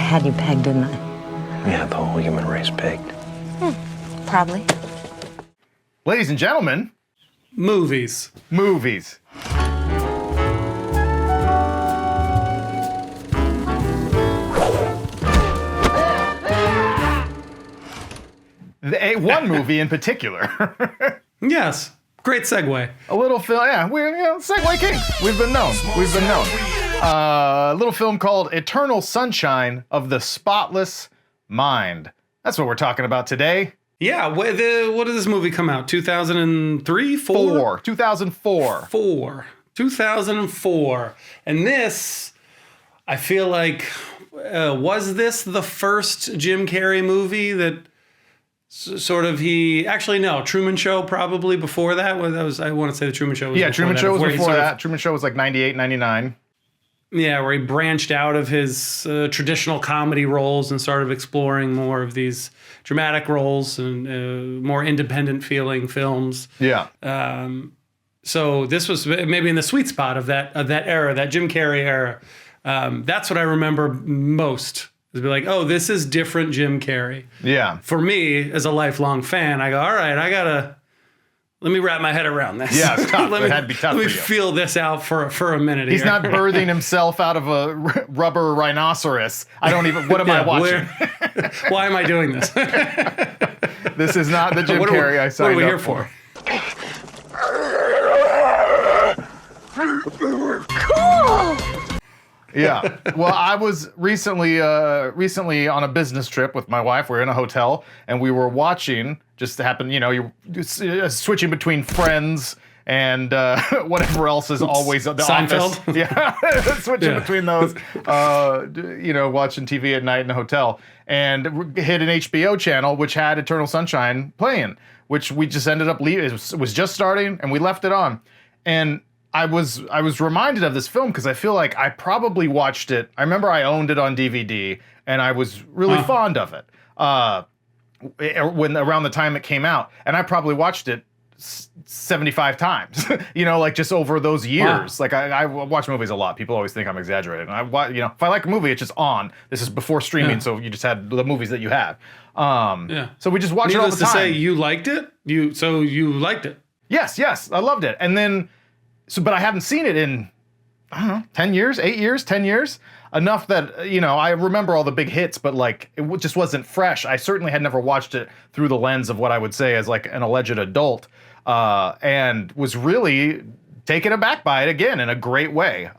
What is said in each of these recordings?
had you pegged, didn't I? Yeah, the whole human race pegged. Probably. Ladies and gentlemen, Movies. movies. One movie in particular. Yes. Great segue. A little film, yeah, we're Segway Kings. We've been known. A little film called Eternal Sunshine of the Spotless Mind. That's what we're talking about today. Yeah. What did this movie come out? 2003? 2004. 2004. And this, I feel like, was this the first Jim Carrey movie that sort of Truman Show probably before that. I want to say the Truman Show was Truman Show was before that. Truman Show was like 98, 99. Yeah, where he branched out of his traditional comedy roles and started exploring more of these dramatic roles and more independent feeling films. Yeah. So this was maybe in the sweet spot of that era, that Jim Carrey era. That's what I remember most. Is be like, oh, this is different Jim Carrey. Yeah. For me, as a lifelong fan, I go, all right, let me wrap my head around this. Yeah, it's tough. It had to be tough Let me for you. feel this out for a minute. He's here. not birthing himself out of a rubber rhinoceros. What am I watching? Why am I doing this? This is not the Jim Carrey I signed up What are we here for? Yeah. Well, I was recently on a business trip with my wife. We were in a hotel and we were watching. Just happened, you're switching between Friends and whatever else is always the Seinfeld. Office. Yeah, switching between those. Watching TV at night in the hotel and hit an HBO channel which had Eternal Sunshine playing, which we just ended up leaving. It was just starting and we left it on, and I was reminded of this film because I feel like I probably watched it. I remember I owned it on DVD and I was really fond of it when around the time it came out, and I probably watched it 75 times. Just over those years. Wow. Like I watch movies a lot. People always think I'm exaggerating. If I like a movie, it's just on. This is before streaming, so you just had the movies that you had. So we just watch it all the time. Needless to say, you liked it. You liked it. Yes, I loved it, and then. But I haven't seen it in, 10 years, 8 years, 10 years. Enough that, I remember all the big hits, but it just wasn't fresh. I certainly had never watched it through the lens of what I would say as like an alleged adult, and was really taken aback by it again in a great way.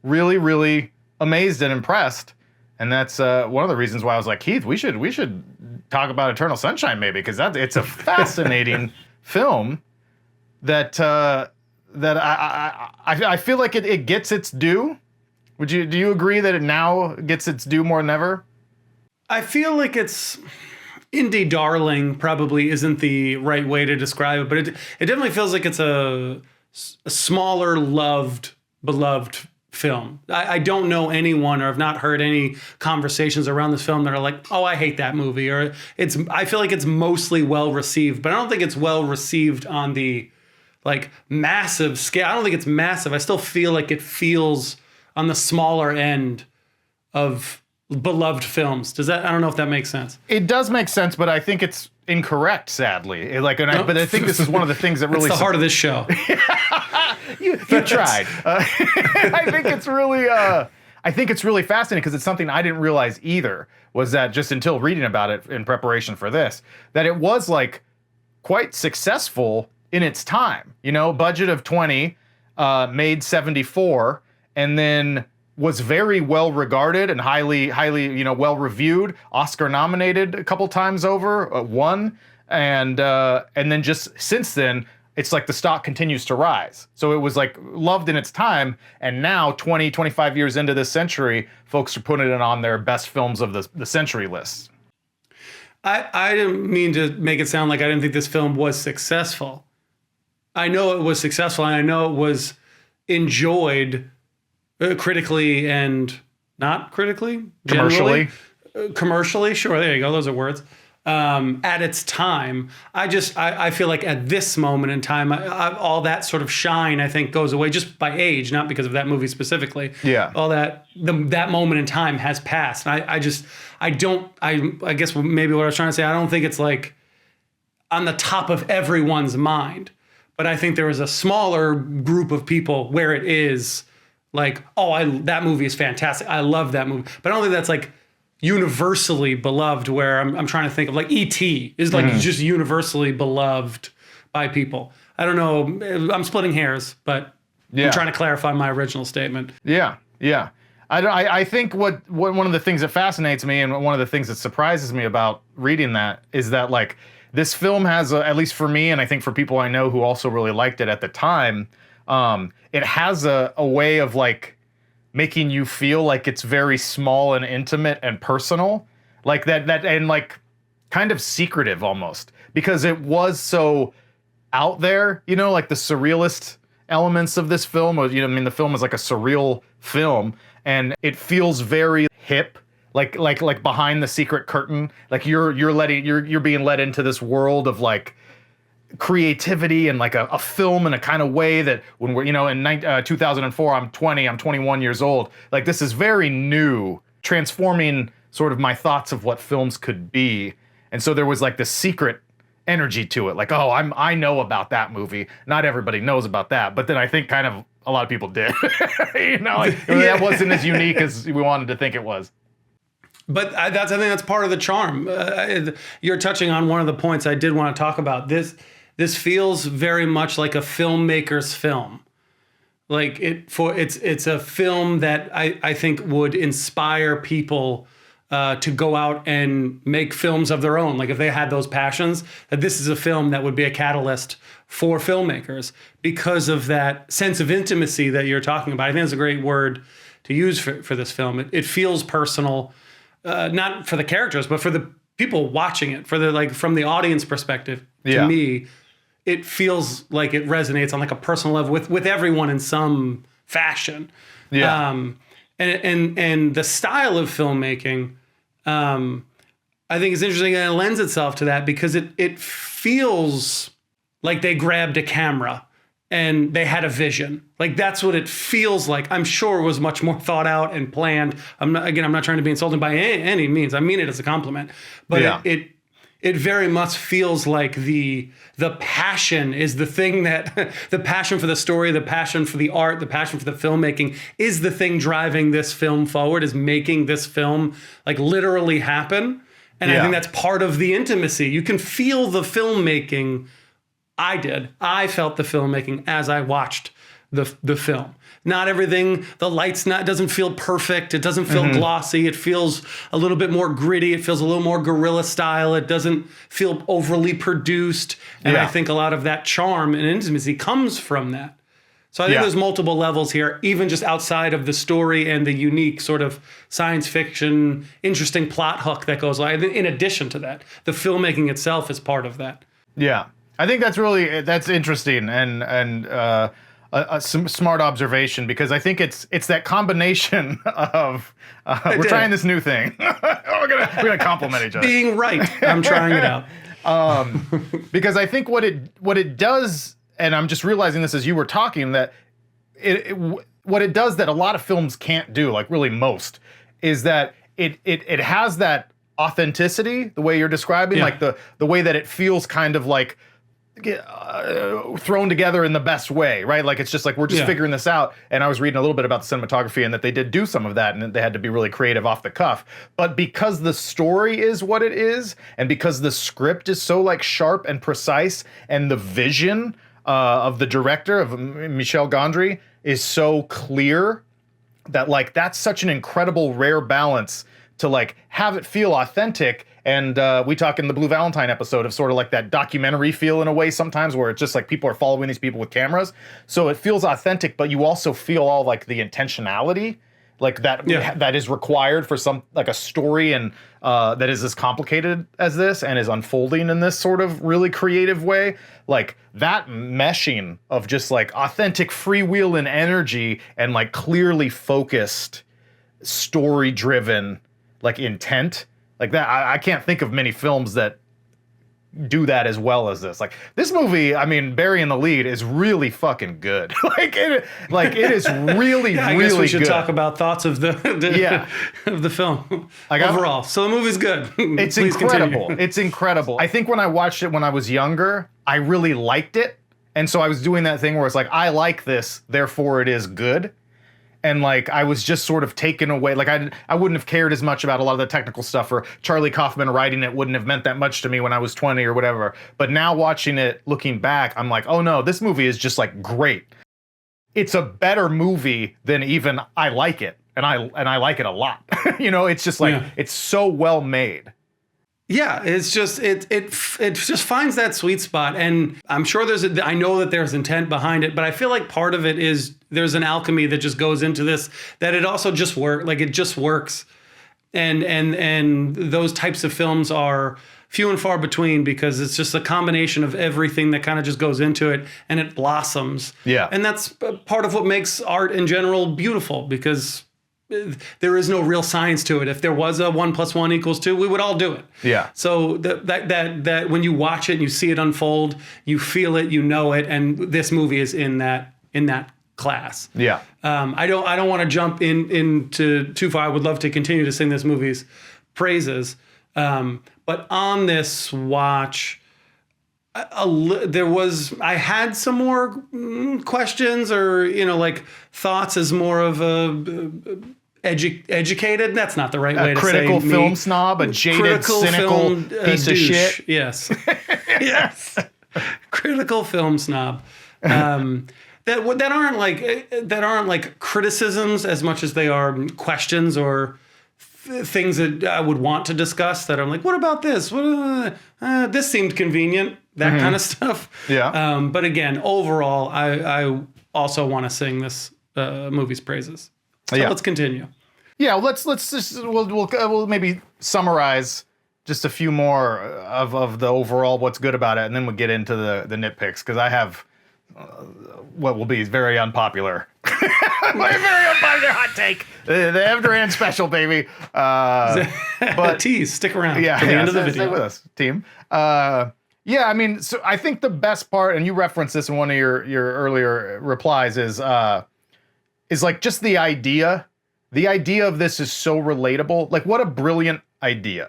Really, really amazed and impressed. And that's one of the reasons why I was like, Keith, we should talk about Eternal Sunshine maybe, because it's a fascinating film that I feel like it gets its due. Do you agree that it now gets its due more than ever? I feel like it's indie darling probably isn't the right way to describe it, but it definitely feels like it's a smaller beloved film. I don't know anyone, or have not heard any conversations around this film that are like, oh, I hate that movie, or I feel like it's mostly well received, but I don't think it's well received on the massive scale. I don't think it's massive. I still feel like it feels on the smaller end of beloved films. I don't know if that makes sense. It does make sense, but I think it's incorrect, sadly. But I think this is one of the things that really... It's the heart of this show. You tried. I think it's really fascinating because it's something I didn't realize either, was that just until reading about it in preparation for this, that it was quite successful in its time. Budget of 20, made 74, and then was very well regarded and highly, well reviewed. Oscar nominated a couple times over, won, and then just since then, it's like the stock continues to rise. So it was loved in its time, and now 20, 25 years into this century, folks are putting it on their best films of the century lists. I didn't mean to make it sound like I didn't think this film was successful. I know it was successful, and I know it was enjoyed critically and not critically, commercially. Commercially, sure. There you go. Those are words. at its time. I feel like at this moment in time, all that sort of shine, I think, goes away just by age, not because of that movie specifically. Yeah. All that moment in time has passed. And I guess maybe what I was trying to say, I don't think it's like on the top of everyone's mind, but I think there is a smaller group of people where it is like, that movie is fantastic. I love that movie. But I don't think that's like universally beloved, where I'm trying to think of like E.T. is like just universally beloved by people. I don't know. I'm splitting hairs, but I'm trying to clarify my original statement. Yeah. I think what one of the things that fascinates me and one of the things that surprises me about reading that is that like this film has, at least for me, and I think for people I know who also really liked it at the time, it has a way of like making you feel like it's very small and intimate and personal, like that and like kind of secretive almost, because it was so out there, like the surrealist elements of this film, or the film is like a surreal film, and it feels very hip, like behind the secret curtain, like you're being led into this world of like creativity and like a film in a kind of way that when we're, in 2004, I'm 21 years old. Like this is very new, transforming sort of my thoughts of what films could be. And so there was like this secret energy to it. Like, I know about that movie. Not everybody knows about that. But then I think kind of a lot of people did, that wasn't as unique as we wanted to think it was. But I think that's part of the charm. You're touching on one of the points I did want to talk about. This feels very much like a filmmaker's film. Like it's a film that I think would inspire people to go out and make films of their own. Like if they had those passions, that this is a film that would be a catalyst for filmmakers because of that sense of intimacy that you're talking about. I think it's a great word to use for this film. It feels personal, not for the characters, but for the people watching it, from the audience perspective. To me, it feels like it resonates on like a personal level with everyone in some fashion. Yeah. And the style of filmmaking, I think is interesting, and it lends itself to that because it feels like they grabbed a camera and they had a vision. Like that's what it feels like. I'm sure it was much more thought out and planned. I'm not trying to be insulting by any means. I mean it as a compliment, but it very much feels like the passion is the thing that the passion for the story, the passion for the art, the passion for the filmmaking is the thing driving this film forward, is making this film like literally happen. And I think that's part of the intimacy. You can feel the filmmaking. I felt the filmmaking as I watched the film. Not everything, the lights doesn't feel perfect. It doesn't feel glossy. It feels a little bit more gritty. It feels a little more guerrilla style. It doesn't feel overly produced. And I think a lot of that charm and intimacy comes from that. So I think there's multiple levels here, even just outside of the story and the unique sort of science fiction, interesting plot hook that goes on. In addition to that, the filmmaking itself is part of that. Yeah. I think that's interesting and some smart observation, because I think it's that combination of we're trying this new thing. we're gonna compliment each other. Being right, I'm trying it out. Because I think what it does, and I'm just realizing this as you were talking, that what it does that a lot of films can't do, like really most, is that it has that authenticity, the way you're describing, like the way that it feels kind of like thrown together in the best way, right? Like it's just like we're just figuring this out. And I was reading a little bit about the cinematography and that they did do some of that and they had to be really creative off the cuff. But because the story is what it is, and because the script is so like sharp and precise, and the vision of the director, of Michel Gondry, is so clear, that like that's such an incredible rare balance to like have it feel authentic. And we talk in the Blue Valentine episode of sort of like that documentary feel in a way sometimes, where it's just like people are following these people with cameras. So it feels authentic, but you also feel all like the intentionality, like that is required for some like a story and that is as complicated as this and is unfolding in this sort of really creative way. Like that meshing of just like authentic freewheeling energy and like clearly focused story driven like intent Like that, I can't think of many films that do that as well as this. Like this movie, I mean, Barry in the lead is really fucking good. It is really, I really guess we should good. talk about thoughts of the of the film overall. So the movie's good. It's Please incredible. continue. It's incredible. I think when I watched it when I was younger, I really liked it. And so I was doing that thing where it's like, I like this, therefore it is good. And like I was just sort of taken away. Like I wouldn't have cared as much about a lot of the technical stuff, or Charlie Kaufman writing it wouldn't have meant that much to me when I was 20 or whatever. But now watching it, looking back, I'm like, oh no, this movie is just like great. It's a better movie than even I like it, and I like it a lot. It's just like it's so well made. Yeah, it's just it just finds that sweet spot, and I'm sure I know that there's intent behind it, but I feel like part of it is there's an alchemy that just goes into this, that it also just it just works, and those types of films are few and far between because it's just a combination of everything that kind of just goes into it and it blossoms. Yeah, and that's part of what makes art in general beautiful, because there is no real science to it. If there was a 1 + 1 = 2, we would all do it. Yeah. So that when you watch it and you see it unfold, you feel it, you know it, and this movie is in that class. Yeah. I don't want to jump into too far. I would love to continue to sing this movie's praises, but on this watch, I had some more questions, or like thoughts as more of a educated. That's not the right way to say. Critical film snob, a jaded, cynical piece of shit. Yes, yes, critical film snob. That aren't like criticisms as much as they are questions or things that I would want to discuss. That I'm like, what about this? This seemed convenient. That kind of stuff. Yeah. But again, overall, I also want to sing this movie's praises. So let's continue. Yeah, let's just we'll maybe summarize just a few more of the overall what's good about it, and then we'll get into the nitpicks, because I have what will be very unpopular. My very unpopular hot take. The Ev Duran special, baby. But tease, stick around to the end of the video. Stay with us, team. I mean, so I think the best part, and you referenced this in one of your earlier replies, is like just the idea. The idea of this is so relatable. Like, what a brilliant idea.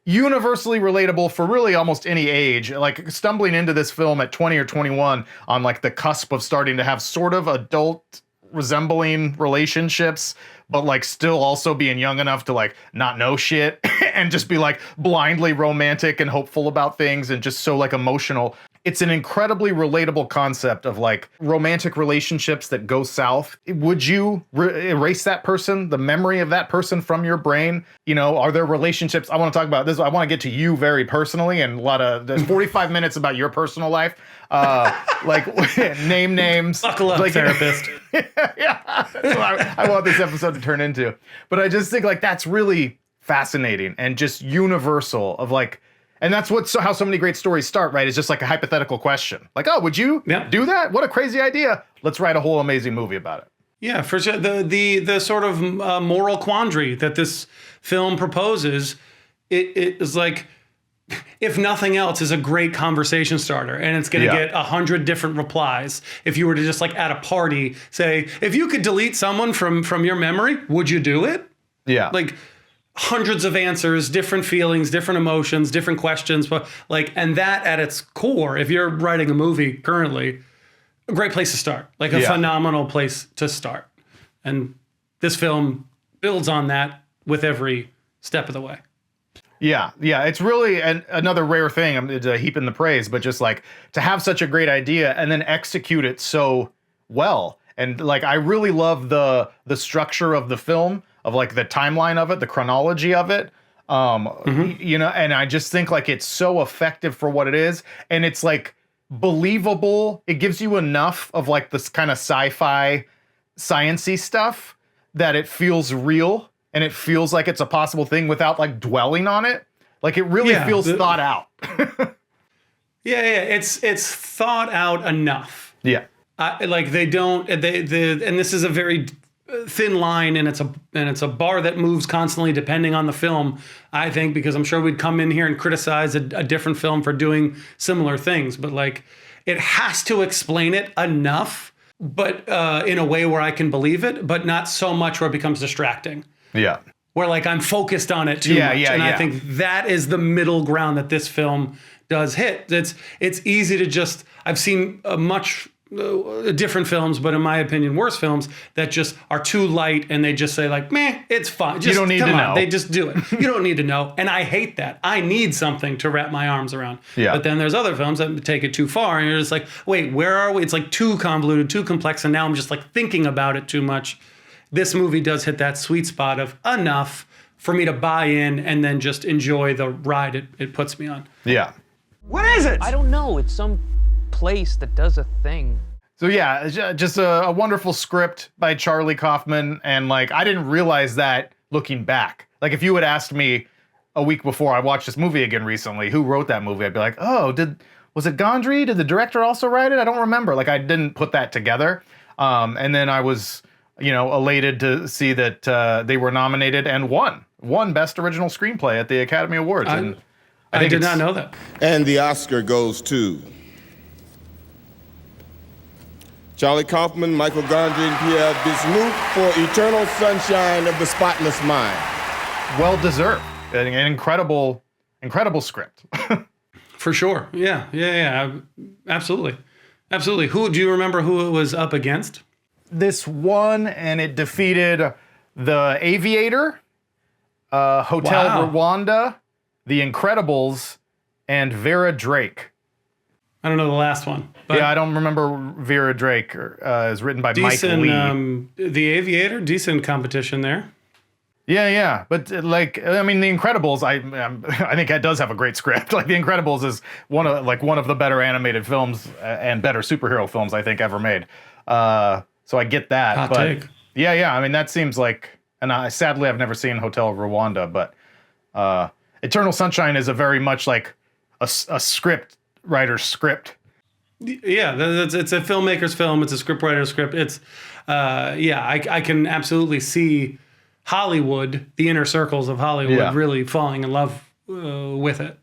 Universally relatable for really almost any age. Like stumbling into this film at 20 or 21 on like the cusp of starting to have sort of adult resembling relationships, but like still also being young enough to like not know shit and just be like blindly romantic and hopeful about things and just so like emotional. It's an incredibly relatable concept of like romantic relationships that go south. Would you erase that person, the memory of that person from your brain? Are there relationships? I want to talk about this. I want to get to you very personally, and there's 45 minutes about your personal life. Like name names. Buckle up, like, therapist. Yeah, that's what I want this episode to turn into. But I just think like that's really fascinating and just universal of like. And that's how so many great stories start, right? It's just like a hypothetical question. Like, oh, would you do that? What a crazy idea. Let's write a whole amazing movie about it. Yeah, for sure. The sort of moral quandary that this film proposes, it is like, if nothing else, is a great conversation starter. And it's going to get 100 different replies. If you were to just like at a party say, if you could delete someone from your memory, would you do it? Yeah. Like, hundreds of answers, different feelings, different emotions, different questions, but like, and that at its core, if you're writing a movie currently, a great place to start, like a phenomenal place to start. And this film builds on that with every step of the way. Yeah, it's really another rare thing. I'm heaping the praise, but just like to have such a great idea and then execute it so well. And like, I really love the structure of the film, of like the timeline of it, the chronology of it. And I just think like it's so effective for what it is. And it's like believable. It gives you enough of like this kind of sci-fi science-y stuff that it feels real and it feels like it's a possible thing without like dwelling on it. Like it really feels thought out. It's thought out enough. Yeah. Like they don't, and this is a very thin line, and it's a bar that moves constantly depending on the film, I think, because I'm sure we'd come in here and criticize a different film for doing similar things, but like it has to explain it enough, but in a way where I can believe it, but not so much where it becomes distracting. Yeah. Where like I'm focused on it too much. And I think that is the middle ground that this film does hit. It's easy to just, I've seen different films, but in my opinion, worse films that just are too light and they just say like, meh, it's fine. Just, you don't need to know. They just do it. You don't need to know. And I hate that. I need something to wrap my arms around. Yeah. But then there's other films that take it too far and you're just like, wait, where are we? It's like too convoluted, too complex. And now I'm just like thinking about it too much. This movie does hit that sweet spot of enough for me to buy in and then just enjoy the ride it puts me on. Yeah. What is it? I don't know. It's some place that does a thing. So yeah, just a wonderful script by Charlie Kaufman, and like I didn't realize that looking back. Like if you had asked me a week before I watched this movie again recently, who wrote that movie, I'd be like, oh, was it Gondry? Did the director also write it? I don't remember. Like I didn't put that together. And then I was, elated to see that they were nominated and won Best Original Screenplay at the Academy Awards. And I did not know that. And the Oscar goes to Charlie Kaufman, Michel Gondry, and Pierre Bismuth for Eternal Sunshine of the Spotless Mind. Well deserved. An incredible script. For sure. Yeah. Absolutely. Who do you remember who it was up against? This won, and it defeated The Aviator, Hotel Rwanda, The Incredibles, and Vera Drake. I don't know the last one. But yeah, I don't remember Vera Drake. Is written by Mike Lee. The Aviator, decent competition there. Yeah, but The Incredibles, I think it does have a great script. Like The Incredibles is one of the better animated films and better superhero films I think ever made. So I get that. Hot but take. Yeah. I mean that seems like, and sadly I've never seen Hotel Rwanda, but Eternal Sunshine is a very much like a script writer's script. Yeah, it's a filmmaker's film. It's a scriptwriter's script. It's I can absolutely see Hollywood, the inner circles of Hollywood, really falling in love with it.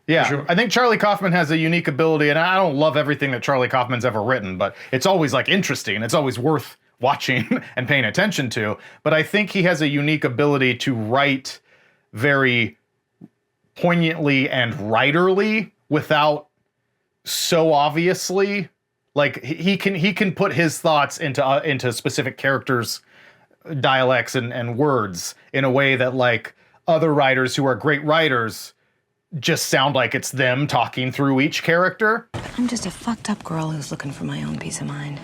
Yeah, sure. I think Charlie Kaufman has a unique ability, and I don't love everything that Charlie Kaufman's ever written, but it's always like interesting. It's always worth watching and paying attention to. But I think he has a unique ability to write very poignantly and writerly without so obviously. Like he can put his thoughts into specific characters' dialects and words in a way that like other writers who are great writers just sound like it's them talking through each character. I'm just a fucked up girl who's looking for my own peace of mind.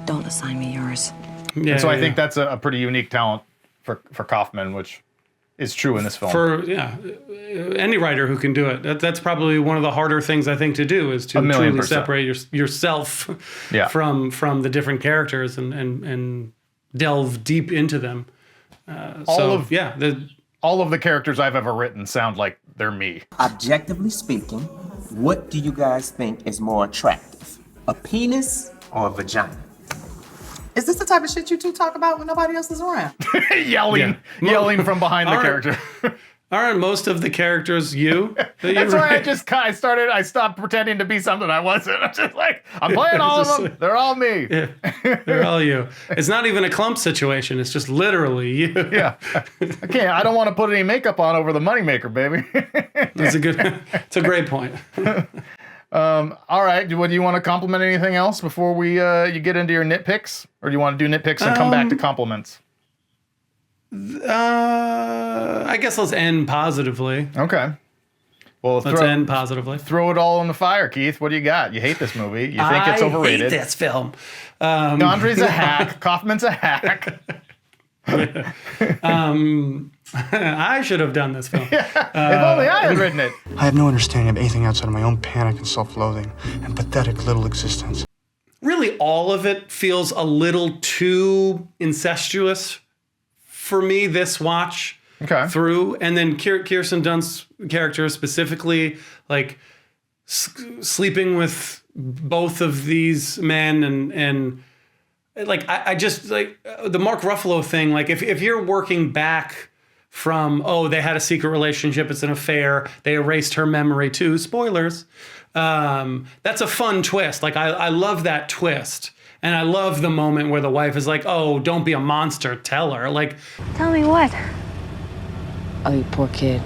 Don't assign me yours. Yeah, and so I think that's a pretty unique talent for Kaufman, which is true in this film. For any writer who can do it. That's probably one of the harder things I think to do is to truly separate yourself from the different characters and delve deep into them. All of the characters I've ever written sound like they're me. Objectively speaking, what do you guys think is more attractive? A penis or a vagina? Is this the type of shit you two talk about when nobody else is around? yelling from behind the character. Aren't most of the characters you? That's why I stopped pretending to be something I wasn't. I'm just like, I'm playing all of them. They're all me. Yeah, they're all you. It's not even a clump situation. It's just literally you. Yeah. I don't want to put any makeup on over the moneymaker, baby. It's a great point. All right. Do you want to compliment anything else before you get into your nitpicks? Or do you want to do nitpicks and come back to compliments? I guess let's end positively. Okay. Well, let's end positively. Throw it all in the fire, Keith. What do you got? You hate this movie. You think it's overrated. I hate this film. Gondry's a hack. Kaufman's a hack. I should have done this film. If only I had written it. I have no understanding of anything outside of my own panic and self-loathing and pathetic little existence. Really, all of it feels a little too incestuous for me this watch through. And then Kirsten Dunst's character specifically, like sleeping with both of these men and like I just like the Mark Ruffalo thing. Like if you're working back from, oh, they had a secret relationship, it's an affair, they erased her memory too, spoilers. That's a fun twist. Like I love that twist. And I love the moment where the wife is like, oh, don't be a monster, tell her. Like, Tell me what? Oh, you poor kid.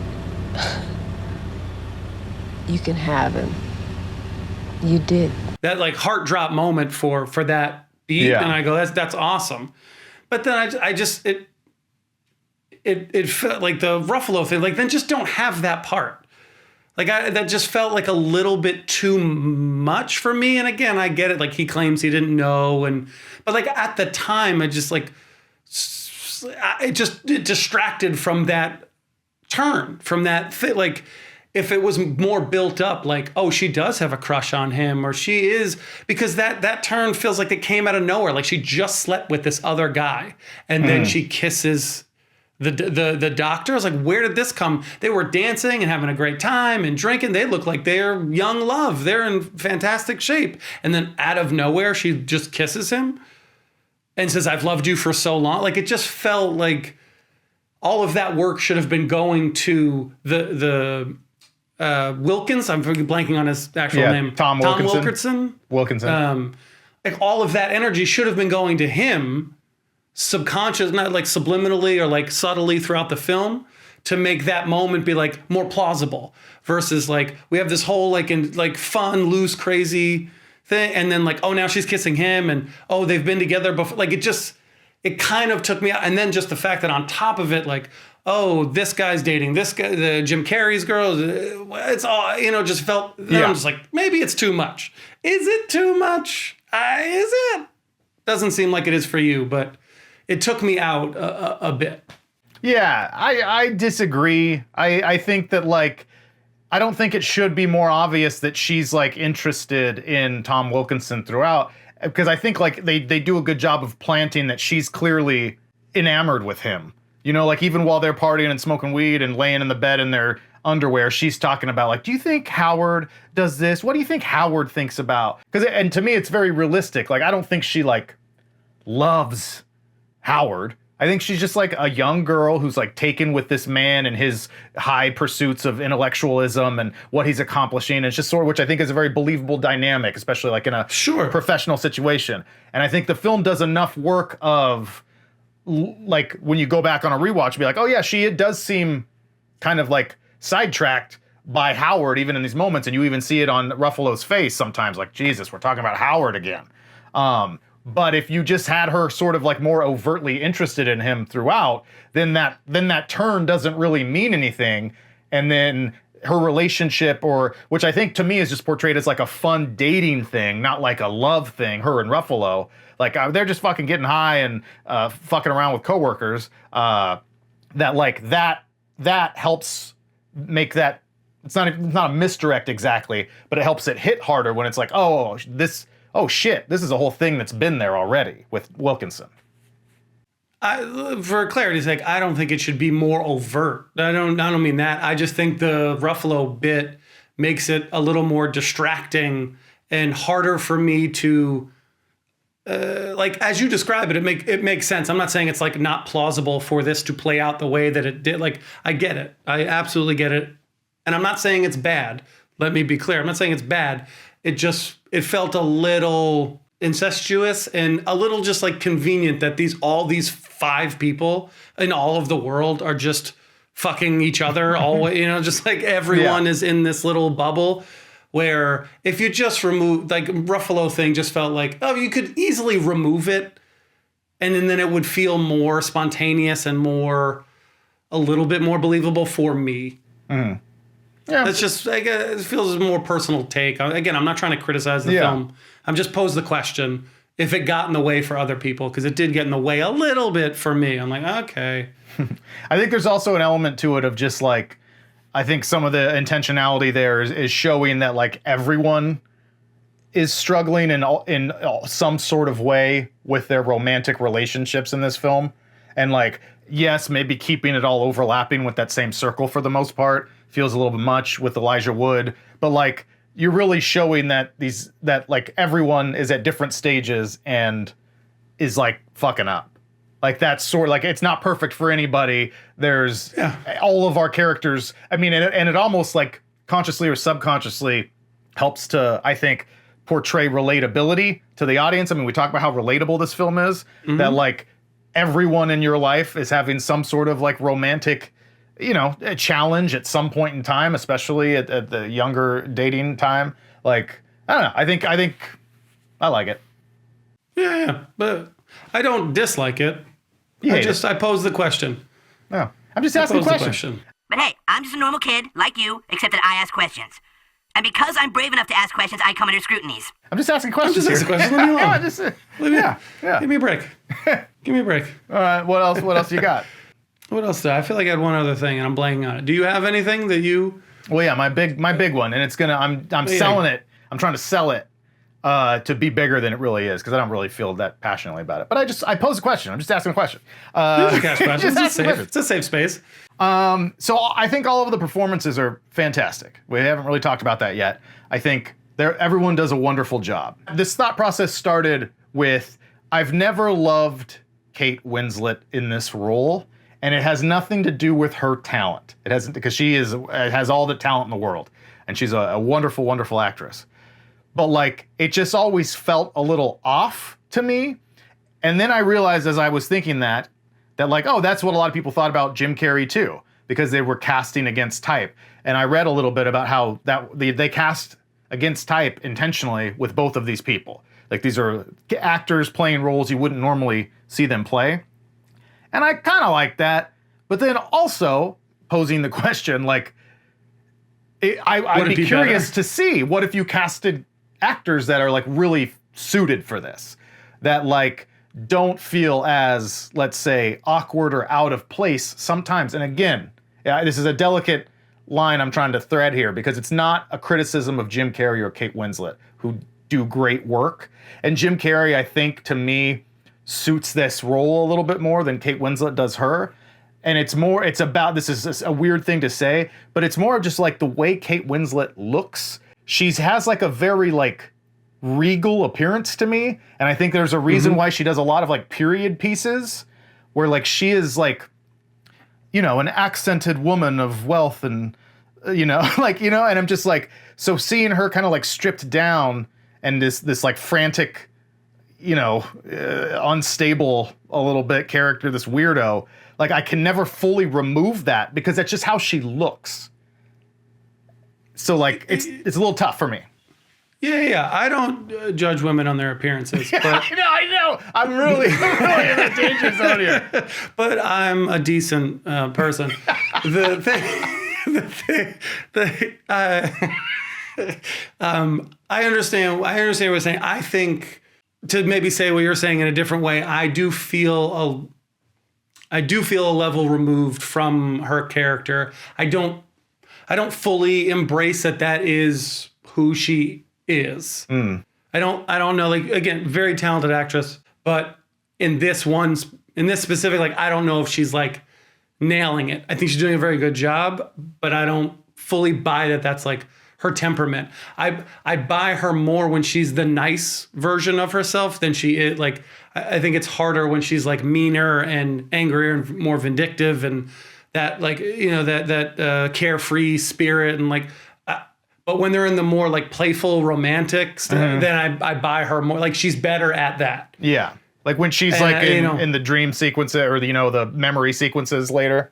You can have him. You did. that like heart drop moment for that beat. Yeah. And I go, that's awesome. But then I just, it felt like the Ruffalo thing, like then just don't have that part. Like that just felt like a little bit too much for me. And again, I get it. Like he claims he didn't know. But like at the time, I just like, it distracted from that turn, from that thing. Like if it was more built up, like, oh, she does have a crush on him, or she is, because that turn feels like it came out of nowhere. Like she just slept with this other guy and then she kisses the doctor. I was like, where did this come? They were dancing and having a great time and drinking. They look like they're young love. They're in fantastic shape. And then out of nowhere, she just kisses him and says, I've loved you for so long. Like it just felt like all of that work should have been going to the Wilkins. I'm blanking on his actual name. Tom Wilkinson. Like all of that energy should have been going to him, subconscious, not like subliminally or like subtly throughout the film, to make that moment be like more plausible, versus like we have this whole like fun, loose, crazy thing, and then like, oh, now she's kissing him, and oh, they've been together before. Like it kind of took me out. And then just the fact that on top of it, like, oh, this guy's dating this guy, the Jim Carrey's girl. It's all, just felt, I'm just like, maybe it's too much. Is it too much? Is it? Doesn't seem like it is for you, but it took me out a bit. Yeah, I disagree. I think that like, I don't think it should be more obvious that she's like interested in Tom Wilkinson throughout, because I think like they do a good job of planting that she's clearly enamored with him. Like even while they're partying and smoking weed and laying in the bed in their underwear, she's talking about like, do you think Howard does this? What do you think Howard thinks about? And to me, it's very realistic. Like, I don't think she like loves Howard. I think she's just like a young girl who's like taken with this man and his high pursuits of intellectualism and what he's accomplishing. It's just sort of, which I think is a very believable dynamic, especially like in a professional situation. And I think the film does enough work of like when you go back on a rewatch, be like, oh yeah, it does seem kind of like sidetracked by Howard even in these moments. And you even see it on Ruffalo's face sometimes, like, Jesus, we're talking about Howard again. But if you just had her sort of like more overtly interested in him throughout, then that turn doesn't really mean anything. And then her relationship, which I think to me is just portrayed as like a fun dating thing, not like a love thing, her and Ruffalo. Like they're just fucking getting high and fucking around with coworkers. That helps make that, it's not a misdirect exactly, but it helps it hit harder when it's like, oh shit, this is a whole thing that's been there already with Wilkinson. For clarity's sake, I don't think it should be more overt. I don't mean that. I just think the Ruffalo bit makes it a little more distracting and harder for me to, like as you describe it, it makes sense. I'm not saying it's like not plausible for this to play out the way that it did. Like I get it. I absolutely get it. And I'm not saying it's bad. Let me be clear. I'm not saying it's bad. It felt a little incestuous and a little just like convenient that all these 5 people in all of the world are just fucking each other always, just like everyone is in this little bubble, where if you just remove, like Ruffalo thing just felt like, oh, you could easily remove it and then it would feel more spontaneous and a little bit more believable for me. Mm. Yeah, it's just like it feels a more personal take. Again, I'm not trying to criticize the film. I'm just posed the question if it got in the way for other people, because it did get in the way a little bit for me. I'm like, okay. I think there's also an element to it of just like, I think some of the intentionality there is showing that like everyone is struggling in some sort of way with their romantic relationships in this film, and like, yes, maybe keeping it all overlapping with that same circle for the most part feels a little bit much with Elijah Wood, but like you're really showing that like everyone is at different stages and is like fucking up. Like that's sort of like it's not perfect for anybody. There's all of our characters. I mean, and it almost like consciously or subconsciously helps to, I think, portray relatability to the audience. I mean, we talk about how relatable this film is, that like everyone in your life is having some sort of like romantic, a challenge at some point in time, especially at the younger dating time. Like, I don't know. I think I like it. Yeah, but I don't dislike it. I pose the question. No, I'm just asking a question. But hey, I'm just a normal kid, like you, except that I ask questions. And because I'm brave enough to ask questions, I come under scrutinies. I'm just asking questions. Leave me alone. Give me a break. Give me a break. All right, what else you got? What else I feel like I had one other thing and I'm blanking on it. Do you have anything that you... Well, yeah, my big one, and it's gonna, I'm selling it. I'm trying to sell it to be bigger than it really is, because I don't really feel that passionately about it. But I pose a question. I'm just asking a question. It's a safe space. So I think all of the performances are fantastic. We haven't really talked about that yet. I think everyone does a wonderful job. This thought process started with, I've never loved Kate Winslet in this role, and it has nothing to do with her talent. It hasn't, because she has all the talent in the world, and she's a wonderful, wonderful actress. But like, it just always felt a little off to me. And then I realized as I was thinking that like, oh, that's what a lot of people thought about Jim Carrey too, because they were casting against type. And I read a little bit about how they cast against type intentionally with both of these people. Like, these are actors playing roles you wouldn't normally see them play. And I kind of like that. But then also posing the question, like, I'd be curious to see, what if you casted actors that are like really suited for this, that like don't feel as, let's say, awkward or out of place sometimes. And again, this is a delicate line I'm trying to thread here, because it's not a criticism of Jim Carrey or Kate Winslet, who do great work. And Jim Carrey, I think, to me, suits this role a little bit more than Kate Winslet does her. And it's about, this is a weird thing to say, but it's more of just like the way Kate Winslet looks. She has like a very like regal appearance to me. And I think there's a reason why she does a lot of like period pieces where like she is like, an accented woman of wealth and, and I'm just like, so seeing her kind of like stripped down and this like frantic, unstable a little bit character, this weirdo, like I can never fully remove that because that's just how she looks. So like it's a little tough for me. Yeah. I don't judge women on their appearances. But I know. I'm really in a danger zone here. But I'm a decent person. I understand what you're saying. I think, to maybe say what you're saying in a different way, I do feel a level removed from her character. I don't fully embrace that is who she is. I don't know, like, again, very talented actress, but in this specific, like, I don't know if she's like nailing it. I think she's doing a very good job, but I don't fully buy that that's like her temperament. I buy her more when she's the nice version of herself than she is. Like, I think it's harder when she's like meaner and angrier and more vindictive and that, like, that carefree spirit and like, but when they're in the more like playful romantic stuff, then I buy her more. Like, she's better at that. Yeah. Like when she's in the dream sequence or the memory sequences later.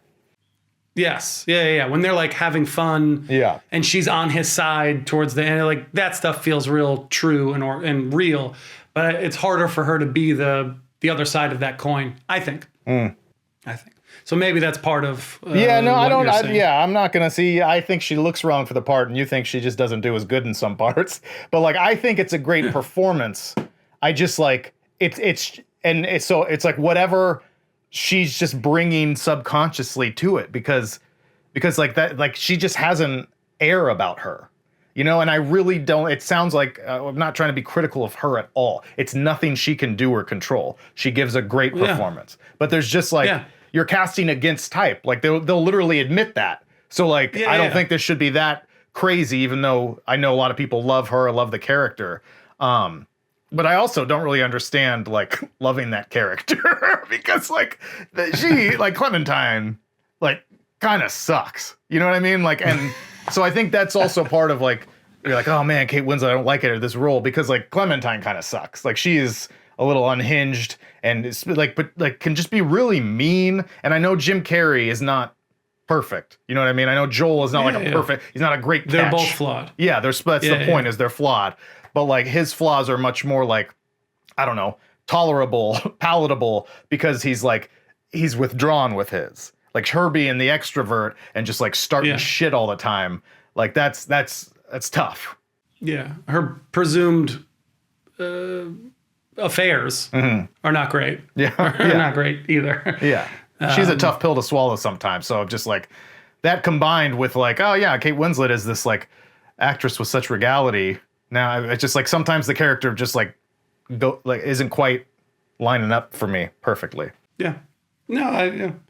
Yes. Yeah. When they're like having fun. Yeah. And she's on his side towards the end. Like, that stuff feels real true and real. But it's harder for her to be the other side of that coin, I think. I think. So maybe that's part of I'm not going to see. I think she looks wrong for the part, and you think she just doesn't do as good in some parts. But like, I think it's a great performance. I just like, it's like whatever she's just bringing subconsciously to it, because like that, like she just has an air about her, and I really don't, it sounds like, I'm not trying to be critical of her at all. It's nothing she can do or control. She gives a great performance, but there's just like, you're casting against type. Like they'll literally admit that. So like, I don't think this should be that crazy, even though I know a lot of people love her, love the character. But I also don't really understand like loving that character because like she like Clementine like kind of sucks. You know what I mean? Like, and so I think that's also part of like, you're like, oh man, Kate Winslet, I don't like it or this role because like Clementine kind of sucks. Like she is a little unhinged and it's like, but like can just be really mean. And I know Jim Carrey is not perfect. You know what I mean? I know Joel is not like a perfect, he's not a great catch. They're both flawed. Yeah, that's the point is they're flawed. But like his flaws are much more like, I don't know, tolerable, palatable because he's withdrawn with his. Like her being the extrovert and just like starting shit all the time. Like that's tough. Yeah. Her presumed affairs are not great. Yeah. Are not great either. Yeah. She's a tough pill to swallow sometimes. So just like that combined with like, oh yeah, Kate Winslet is this like actress with such regality. Now it's just like sometimes the character just like isn't quite lining up for me perfectly. Yeah. No,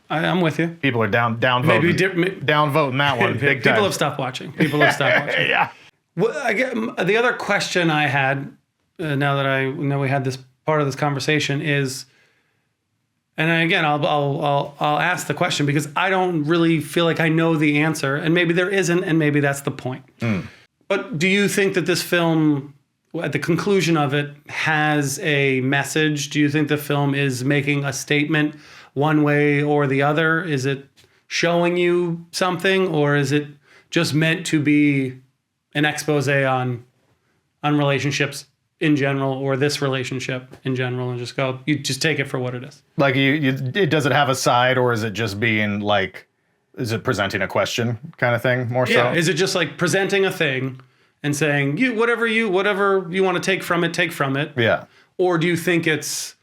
I'm with you. People are down voting. Down voting that one. Big time. People have stopped watching. Yeah. Well, I get the other question I had now that I know we had this part of this conversation is, and again I'll ask the question because I don't really feel like I know the answer, and maybe there isn't, and maybe that's the point. But do you think that this film, at the conclusion of it, has a message? Do you think the film is making a statement one way or the other? Is it showing you something, or is it just meant to be an expose on relationships in general, or this relationship in general, and you just take it for what it is? Like does it have a side, or is it just being like, is it presenting a question kind of thing more so? Yeah, is it just like presenting a thing and saying whatever you want to take from it? Yeah. Or do you think it's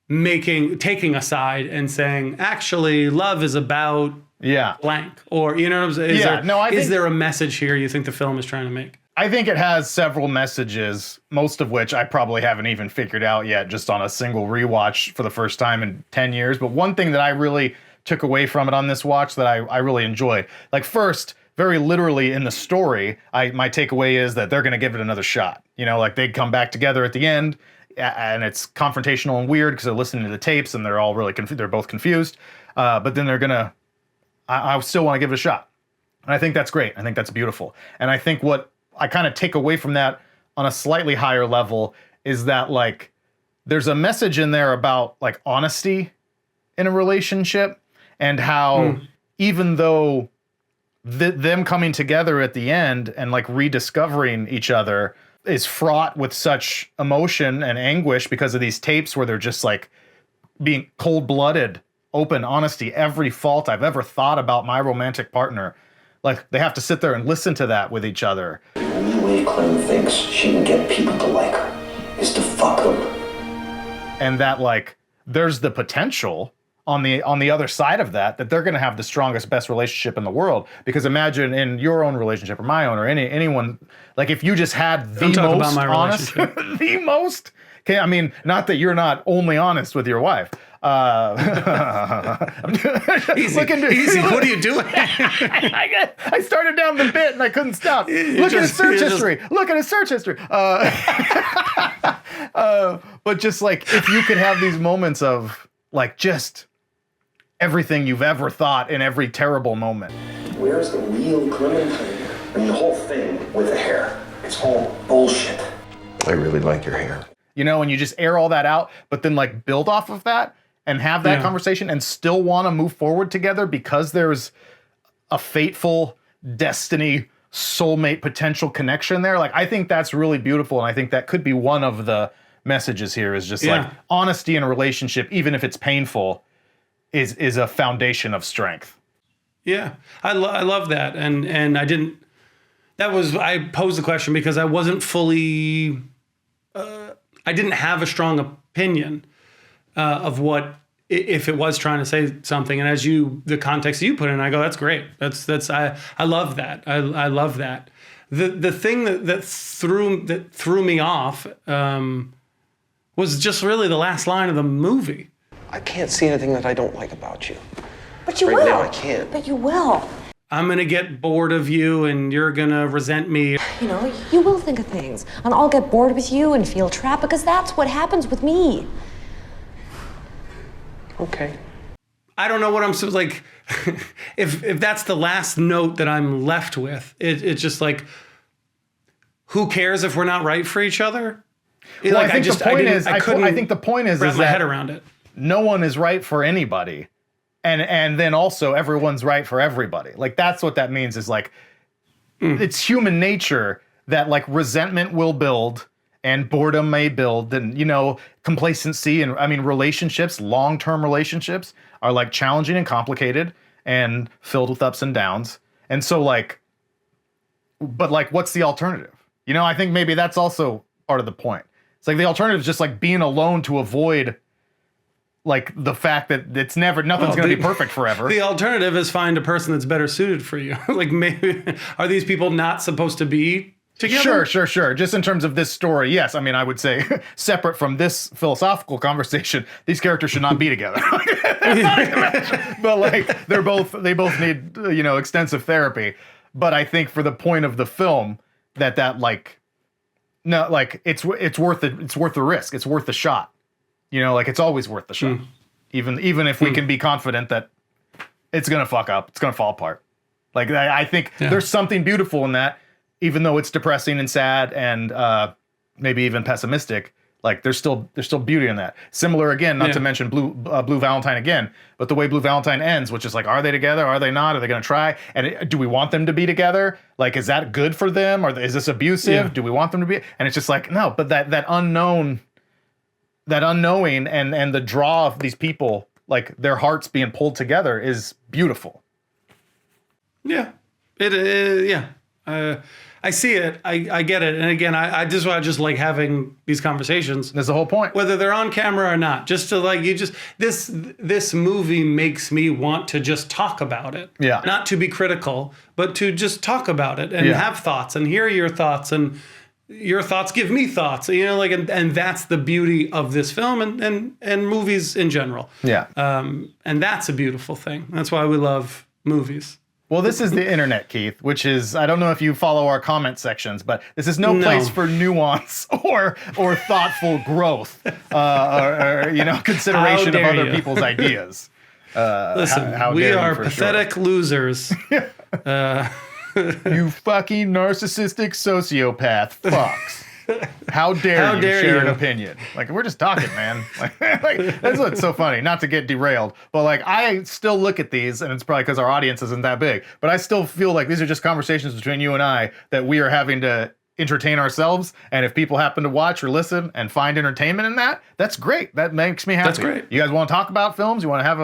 taking a side and saying, actually, love is about blank, or you know what I'm saying? Is there a message here you think the film is trying to make? I think it has several messages, most of which I probably haven't even figured out yet, just on a single rewatch for the first time in 10 years. But one thing that I really took away from it on this watch that I really enjoyed, like first, very literally in the story, my takeaway is that they're going to give it another shot. You know, like they come back together at the end, and it's confrontational and weird because they're listening to the tapes and they're all really they're both confused. But then they're gonna, I still want to give it a shot, and I think that's great. I think that's beautiful, and I think what I kind of take away from that on a slightly higher level is that like there's a message in there about like honesty in a relationship and how even though them coming together at the end and like rediscovering each other is fraught with such emotion and anguish because of these tapes where they're just like being cold-blooded, open honesty, every fault I've ever thought about my romantic partner. Like they have to sit there and listen to that with each other. The only way Clem thinks she can get people to like her is to fuck them. And that like there's the potential on the other side of that they're going to have the strongest, best relationship in the world. Because imagine in your own relationship or my own or anyone, like if you just had the most honest, the most. Okay, I mean, not that you're not only honest with your wife. Easy. What are you doing? I started down the bit and I couldn't stop. Look at his search history. Look at his search history. But just like if you could have these moments of like just everything you've ever thought in every terrible moment. Where's the real Clementine? I mean, the whole thing with the hair. It's all bullshit. I really like your hair. You know, and you just air all that out, but then like build off of that and have that conversation and still want to move forward together because there's a fateful destiny, soulmate potential connection there. Like, I think that's really beautiful. And I think that could be one of the messages here is just like honesty in a relationship, even if it's painful, is a foundation of strength. Yeah, I love that. And I didn't, I posed the question because I wasn't fully, I didn't have a strong opinion of what, if it was trying to say something. And as the context you put in, I go, that's great. I love that. I love that. The thing that threw me off was just really the last line of the movie. I can't see anything that I don't like about you. But you right will. Now I can't. But you will. I'm going to get bored of you and you're going to resent me. You know, you will think of things, and I'll get bored with you and feel trapped, because that's what happens with me. Okay. I don't know what I'm like. if that's the last note that I'm left with, it's just like, who cares if we're not right for each other? Well, like, I think the point is wrap my that head around it. No one is right for anybody. And then also everyone's right for everybody. Like, that's what that means, is like, it's human nature that like resentment will build and boredom may build, and, you know, complacency. And I mean, relationships, long-term relationships are like challenging and complicated and filled with ups and downs. And so like, but like, what's the alternative? You know, I think maybe that's also part of the point. It's like the alternative is just like being alone to avoid like the fact that nothing's going to be perfect forever. The alternative is find a person that's better suited for you. Like, maybe, are these people not supposed to be together? Sure. Just in terms of this story, yes. I mean, I would say separate from this philosophical conversation, these characters should not be together. But like, they both need, you know, extensive therapy. But I think for the point of the film, that like, no, like it's worth it. It's worth the risk. It's worth the shot. You know, like, it's always worth the shot. Even if we can be confident that it's going to fuck up, it's going to fall apart. Like, I think there's something beautiful in that, even though it's depressing and sad and maybe even pessimistic. Like, there's still beauty in that. Similar again, not to mention Blue Valentine again, but the way Blue Valentine ends, which is like, are they together? Are they not? Are they going to try? And do we want them to be together? Like, is that good for them? Or is this abusive? Yeah. Do we want them to be? And it's just like, no, but that unknowing and the draw of these people, like their hearts being pulled together, is beautiful. Yeah, it is. Yeah, I see it. I get it. And again, I just like having these conversations. That's the whole point. Whether they're on camera or not, just to like, this movie makes me want to just talk about it. Yeah. Not to be critical, but to just talk about it and have thoughts and hear your thoughts, and your thoughts give me thoughts, you know, like, and that's the beauty of this film and movies in general. Yeah. And that's a beautiful thing. That's why we love movies. Well, this is the internet, Keith, which is, I don't know if you follow our comment sections, but this is no place for nuance or thoughtful growth, or you know, consideration of other people's ideas. Listen, we are pathetic losers. You fucking narcissistic sociopath fucks. How dare you share an opinion? Like, we're just talking, man. Like, that's what's so funny. Not to get derailed, but like, I still look at these, and it's probably because our audience isn't that big, but I still feel like these are just conversations between you and I that we are having to entertain ourselves. And if people happen to watch or listen and find entertainment in that, that's great. That makes me happy. That's great. You guys want to talk about films? You want to have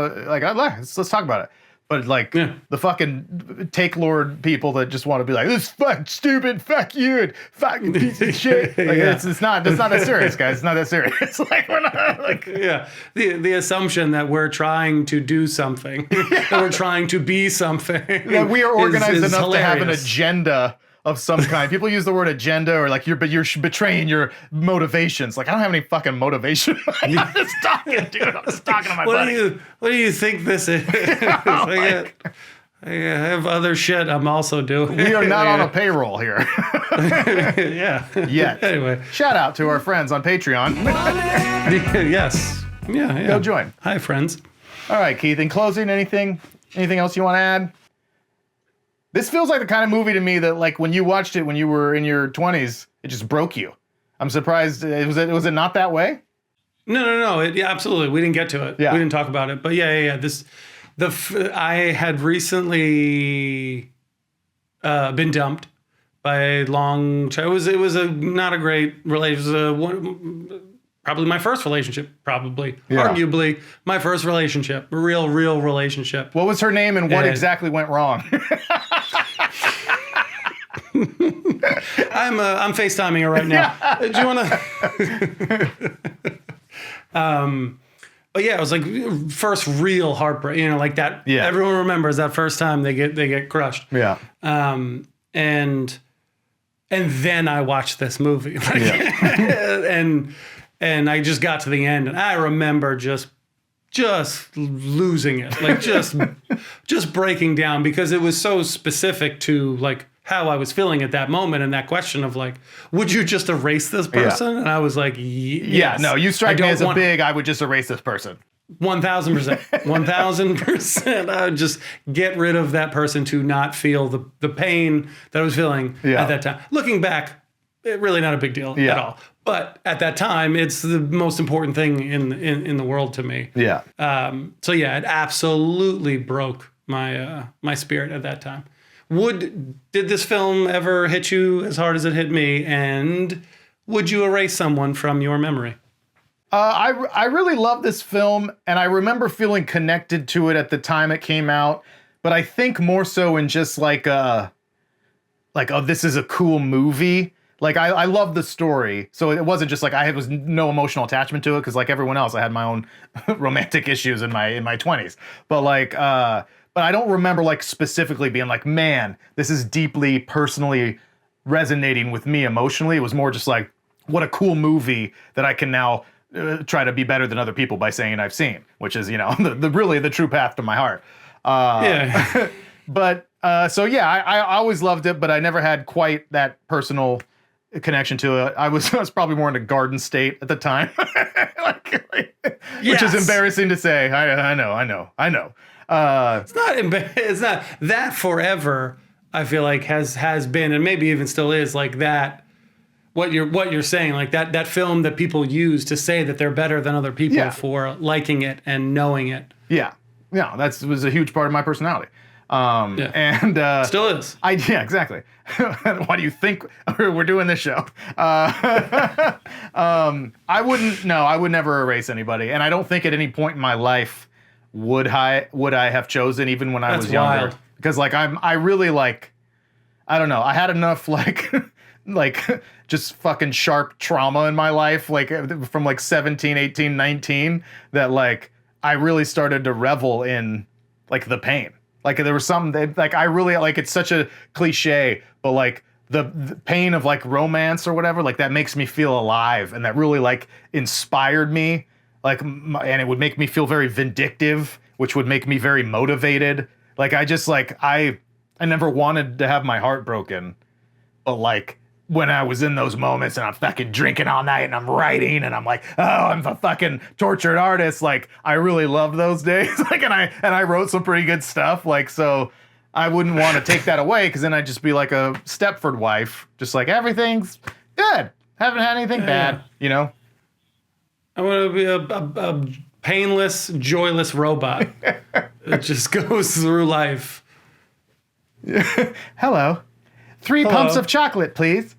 let's talk about it. But like the fucking take lord people that just want to be like, this fucking stupid, fuck you, and fucking piece of shit. Like, it's not that serious, guys. It's not that serious. Like, we're not like, the assumption that we're trying to do something, that we're trying to be something. That we are organized enough hilarious. to have an agenda of some kind. People use the word agenda, or like you're betraying your motivations. Like, I don't have any fucking motivation. I'm just talking, dude. I'm just talking to my buddy. What do you think this is? I have other shit I'm also doing. We are not on a payroll here. Yet. Anyway. Shout out to our friends on Patreon. Yes. Yeah. Go join. Hi, friends. All right, Keith. In closing, anything else you want to add? This feels like the kind of movie to me that, like, when you watched it when you were in your 20s, it just broke you. I'm surprised. Was it not that way? No. Absolutely. We didn't get to it. Yeah. We didn't talk about it. But yeah. I had recently been dumped by a long. It was not a great relationship. It was probably my first relationship. Arguably my first relationship. A real relationship. What was her name and what exactly went wrong? I'm FaceTiming her right now. Do you want to? But yeah, it was like first real heartbreak. You know, like that. Yeah. Everyone remembers that first time they get crushed. Yeah. And then I watched this movie. And I just got to the end, and I remember just just losing it, like just breaking down, because it was so specific to like how I was feeling at that moment, and that question of like, would you just erase this person? And I was like, yes. Yeah, no, you strike me as I would just erase this person. 1000%, 1000%. I would just get rid of that person to not feel the pain that I was feeling at that time. Looking back, really not a big deal at all. But at that time, it's the most important thing in the world to me. Yeah. So yeah, it absolutely broke my my spirit at that time. Did this film ever hit you as hard as it hit me? And would you erase someone from your memory? I really love this film, and I remember feeling connected to it at the time it came out. But I think more so in just like oh, this is a cool movie. Like, I love the story, so it wasn't just like I was no emotional attachment to it, because like everyone else, I had my own romantic issues in my 20s. But like, but I don't remember like specifically being like, man, this is deeply personally resonating with me emotionally. It was more just like, what a cool movie that I can now try to be better than other people by saying I've seen, which is, you know, really the true path to my heart. But so yeah, I always loved it, but I never had quite that personal connection to it. I was probably more in a Garden State at the time, which is embarrassing to say. I know. It's not that forever. I feel like has been, and maybe even still is, like that. What you're saying, like that film that people use to say that they're better than other people for liking it and knowing it. Yeah, that was a huge part of my personality. And still is. Yeah, exactly. Why do you think we're doing this show? I would never erase anybody, and I don't think at any point in my life would I have chosen, even when I was younger. Wild. Because like I really like, I don't know, I had enough like like just fucking sharp trauma in my life, like from like 17, 18, 19, that like I really started to revel in like the pain. Like there was something like I really like, it's such a cliche, but like the pain of like romance or whatever, like that makes me feel alive, and that really like inspired me, like, and it would make me feel very vindictive, which would make me very motivated. Like I just like I never wanted to have my heart broken, but like when I was in those moments and I'm fucking drinking all night and I'm writing and I'm like, oh, I'm a fucking tortured artist. Like I really loved those days. Like, and I wrote some pretty good stuff. Like, so I wouldn't want to take that away, because then I'd just be like a Stepford wife, just like everything's good. Haven't had anything bad, you know? I want to be a painless, joyless robot that just goes through life. Hello. 3 pumps of chocolate, please.